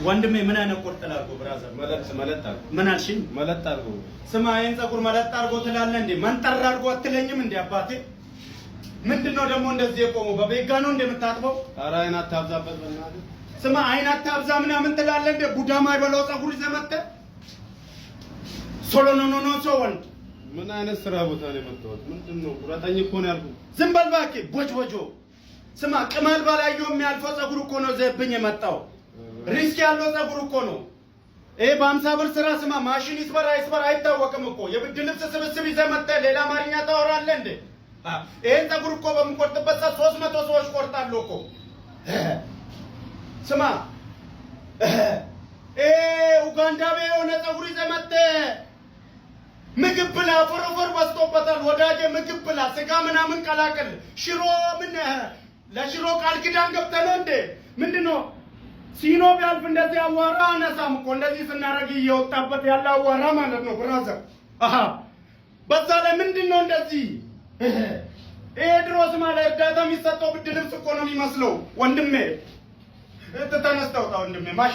ወንድሜ ምን አይነት ቆርጥ ላድርጎ ብራዘር? መለጥ አድርጎ። ምን አልሽኝ? መለጥ አድርጎ። ስማ ይሄን ፀጉር መለጥ አድርጎ ትላለህ እንዴ? መንጠር አድርጎ አትለኝም እንዴ አባቴ? ምንድነው ደግሞ እንደዚህ የቆመው? በቤጋ ነው እንደምታጥበው? ኧረ አይን አታብዛበት በእናትህ። ስማ አይን አታብዛ ምናምን ትላለህ እንዴ? ቡዳ ማይበላው ፀጉር ይዘህ መጥተህ ሶሎ ኖ ወንድ ምን አይነት ስራ ቦታ ነው የመጣሁት? ምንድነው? ቁረጠኝ እኮ ነው ያልኩህ። ዝም በል እባክህ ቦጆ። ስማ ቅማል ባላየው የሚያልፈው ፀጉር እኮ ነው ዘብኝ የመጣው። ሪስክ ያለው ፀጉር እኮ ነው። ይሄ በ50 ብር ስራ ስማ ማሽን ይስበር አይታወቅም እኮ። የብድ ልብስ ስብስብ ይዘህ መጥተህ ሌላ አማርኛ ታወራለህ እንዴ? ይሄን ፀጉር እኮ በምቆርጥበት ሰዓት 300 ሰዎች ቆርጣለሁ እኮ። ስማ ኡጋንዳዊ የሆነ ፀጉር ይዘህ መጥተህ ምግብ ብላ ፎረፎር በዝቶበታል ወዳጄ። ምግብ ብላ ስጋ ምናምን ቀላቅል። ሽሮ ምን ለሽሮ ቃል ኪዳን ገብተህ ነው እንዴ? ምንድነው? ሲኖ ቢያልፍ እንደዚህ አዋራ አነሳም እኮ። እንደዚህ ስናረግ እየወጣበት ያለ አዋራ ማለት ነው ብራዘር። በዛ ላይ ምንድነው እንደዚህ? ይሄ ድሮስ ማለት እርዳታ የሚሰጠው ብድ ልብስ እኮ ነው የሚመስለው ወንድሜ። ተነስተውጣ ወንድሜ።